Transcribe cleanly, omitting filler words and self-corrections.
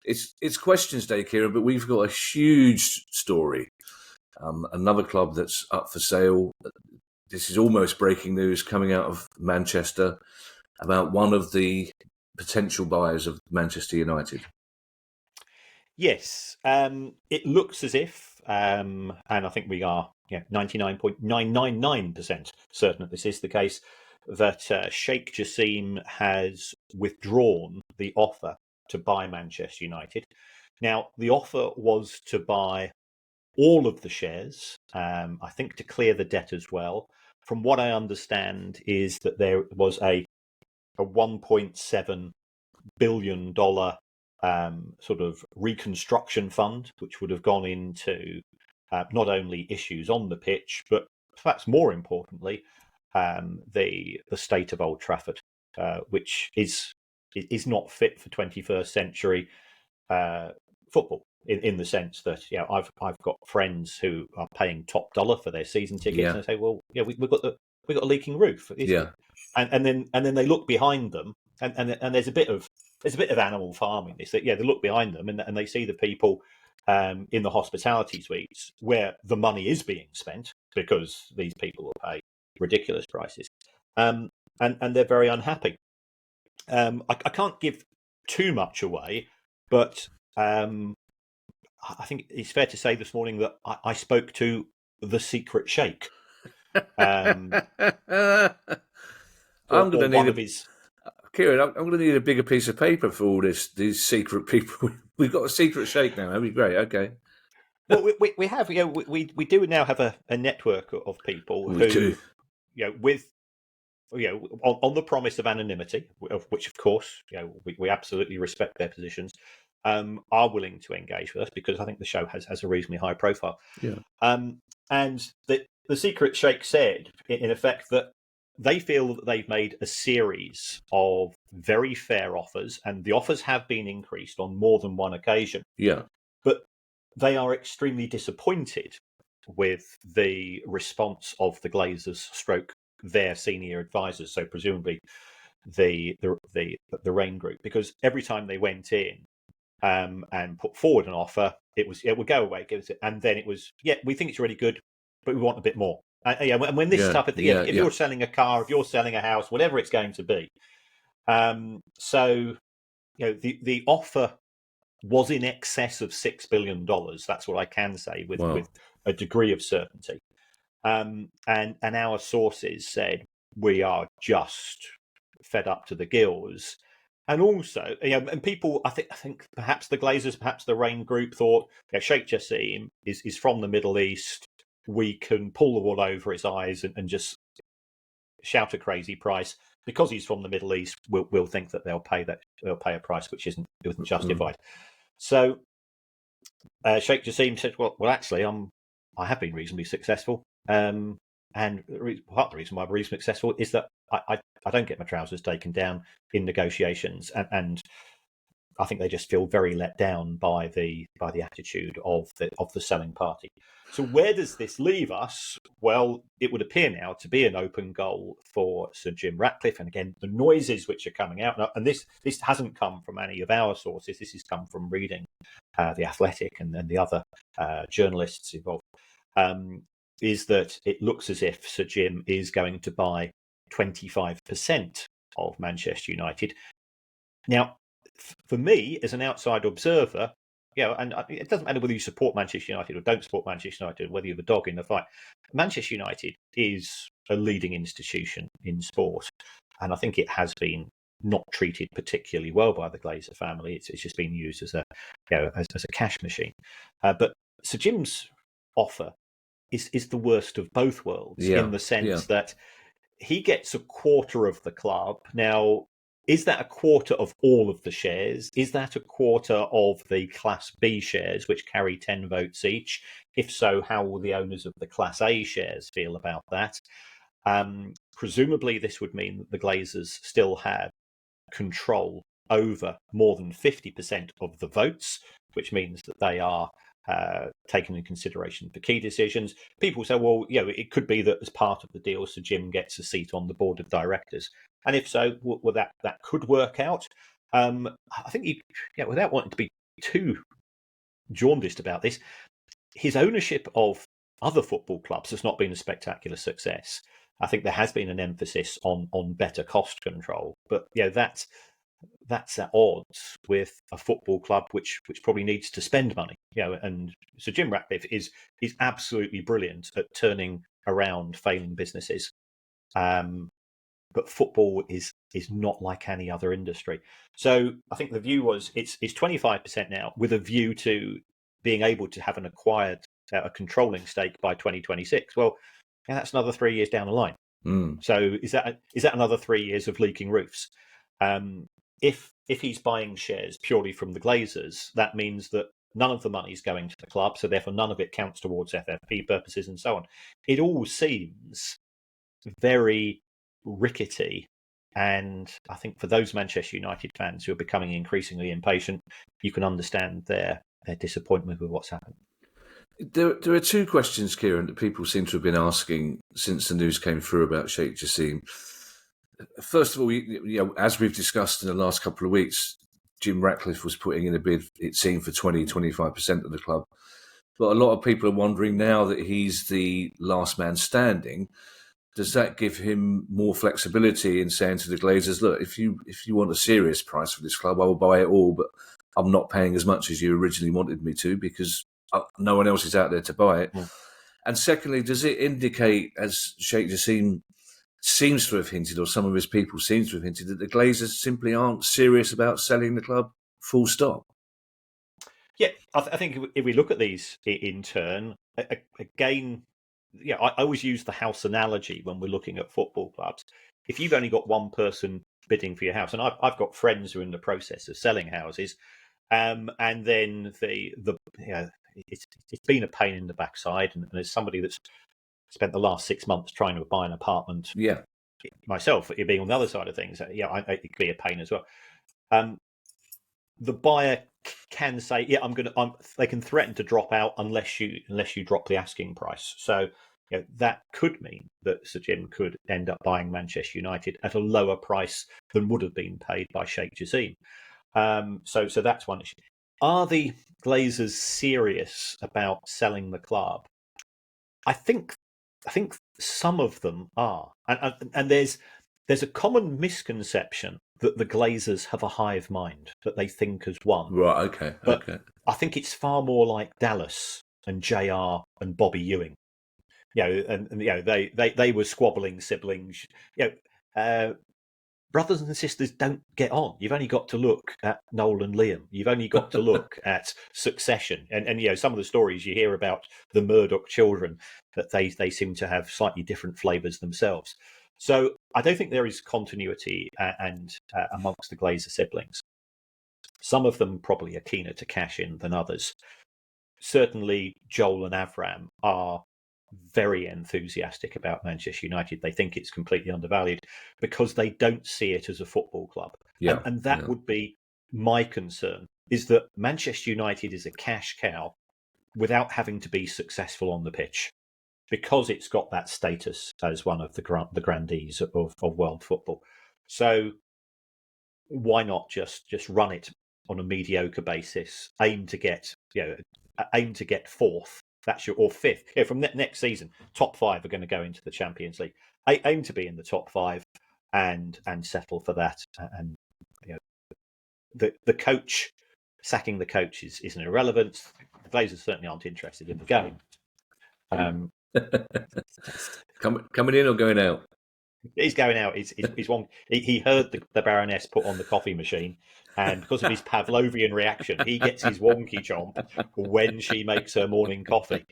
It's questions day, Kieran, but we've got a huge story. Another club that's up for sale. This is almost breaking news coming out of Manchester about one of the potential buyers of Manchester United. Yes, it looks as if, and I think we are 99.999% certain that this is the case, that Sheikh Jassim has withdrawn the offer to buy Manchester United. Now, the offer was to buy all of the shares, I think to clear the debt as well. From what I understand is that there was a $1.7 billion sort of reconstruction fund, which would have gone into not only issues on the pitch, but perhaps more importantly, the state of Old Trafford, which is not fit for 21st century football. In the sense that I've got friends who are paying top dollar for their season tickets, and I say, well, we've got a leaking roof, and then they look behind them, and there's a bit of animal farming. This that they look behind them and they see the people in the hospitality suites where the money is being spent because these people will pay ridiculous prices, and they're very unhappy. I can't give too much away, but I think it's fair to say this morning that I spoke to the secret sheikh. I'm going to need Kieran, I'm going to need a bigger piece of paper for all these secret people. We've got a secret sheikh now. That'd be great. Okay. Well, we have, we do now have a network of people who, with, on the promise of anonymity, of which of course, we absolutely respect their positions, are willing to engage with us because I think the show has a reasonably high profile. Yeah. And the secret sheikh said, in effect, that they feel that they've made a series of very fair offers, and the offers have been increased on more than one occasion. Yeah. But they are extremely disappointed with the response of the Glazers stroke their senior advisors, so presumably the Rain Group, because every time they went in and put forward an offer, it would go away, and then it was, we think it's really good, but we want a bit more. And when this type of thing, if you're selling a car, if you're selling a house, whatever it's going to be, so the offer was in excess of $6 billion. That's what I can say with a degree of certainty. And our sources said we are just fed up to the gills. And also, and people, I think perhaps the Glazers, perhaps the Rain Group thought, Sheikh Jassim is from the Middle East. We can pull the wool over his eyes and just shout a crazy price because he's from the Middle East. We'll think that they'll pay a price which isn't justified. So Sheikh Jassim said, well, actually, I have been reasonably successful, and part of the reason why I'm reasonably successful is that I don't get my trousers taken down in negotiations, and I think they just feel very let down by the attitude of the selling party. So where does this leave us? Well, it would appear now to be an open goal for Sir Jim Ratcliffe. And again, the noises which are coming out, and this hasn't come from any of our sources. This has come from reading The Athletic and then the other journalists involved, is that it looks as if Sir Jim is going to buy 25% of Manchester United. Now, for me, as an outside observer, and it doesn't matter whether you support Manchester United or don't support Manchester United, whether you're the dog in the fight. Manchester United is a leading institution in sport, and I think it has been not treated particularly well by the Glazer family. It's just been used as a cash machine. But Sir Jim's offer is the worst of both worlds in the sense that he gets a quarter of the club. Now, is that a quarter of all of the shares? Is that a quarter of the Class B shares, which carry 10 votes each? If so, how will the owners of the Class A shares feel about that? Presumably, this would mean that the Glazers still have control over more than 50% of the votes, which means that they are taken in consideration for key decisions. People say, well, it could be that as part of the deal, Sir Jim gets a seat on the board of directors. And if so, well, that could work out. I think without wanting to be too jaundiced about this. His ownership of other football clubs has not been a spectacular success. I think there has been an emphasis on better cost control, but that's at odds with a football club which probably needs to spend money. And so Jim Ratcliffe is absolutely brilliant at turning around failing businesses. But football is not like any other industry. So I think the view was it's 25% now, with a view to being able to have a controlling stake by 2026. Well, that's another 3 years down the line. So is that another 3 years of leaking roofs? If he's buying shares purely from the Glazers, that means that none of the money is going to the club, so therefore none of it counts towards FFP purposes and so on. It all seems very rickety, and I think for those Manchester United fans who are becoming increasingly impatient, you can understand their disappointment with what's happened. There are two questions, Kieran, that people seem to have been asking since the news came through about Sheikh Jassim. First of all, as we've discussed in the last couple of weeks, Jim Ratcliffe was putting in a bid, it seemed, for 20-25% of the club. But a lot of people are wondering now that he's the last man standing, does that give him more flexibility in saying to the Glazers, look, if you want a serious price for this club, I will buy it all, but I'm not paying as much as you originally wanted me to because no one else is out there to buy it. Mm. And secondly, does it indicate, as Sheikh Jassim seems to have hinted, or some of his people seem to have hinted, that the Glazers simply aren't serious about selling the club, full stop? Yeah, I think if we look at these in turn, again, I always use the house analogy when we're looking at football clubs. If you've only got one person bidding for your house, and I've got friends who are in the process of selling houses, and then it's been a pain in the backside, and as somebody that's spent the last 6 months trying to buy an apartment, myself, being on the other side of things, it could be a pain as well. The buyer can say, they can threaten to drop out unless you drop the asking price. So that could mean that Sir Jim could end up buying Manchester United at a lower price than would have been paid by Sheikh Jassim. So that's one issue. Are the Glazers serious about selling the club? I think some of them are, and there's a common misconception that the Glazers have a hive mind, that they think as one. Right, okay. But I think it's far more like Dallas and JR and Bobby Ewing. They were squabbling siblings. Brothers and sisters don't get on. You've only got to look at Noel and Liam. You've only got to look at Succession. And some of the stories you hear about the Murdoch children, that they seem to have slightly different flavours themselves. So I don't think there is continuity amongst the Glazer siblings. Some of them probably are keener to cash in than others. Certainly Joel and Avram are very enthusiastic about Manchester United. They think it's completely undervalued because they don't see it as a football club. And that would be my concern, is that Manchester United is a cash cow without having to be successful on the pitch, because it's got that status as one of the grandees of world football. So why not just run it on a mediocre basis, aim to get fourth, or fifth. From next season, top five are going to go into the Champions League. Aim to be in the top five and settle for that. And the coach, sacking the coach is an irrelevance. The Glazers certainly aren't interested in the game. Coming in or going out? He's going out. He's one. He heard the Baroness put on the coffee machine, and because of his Pavlovian reaction, he gets his wonky chomp when she makes her morning coffee.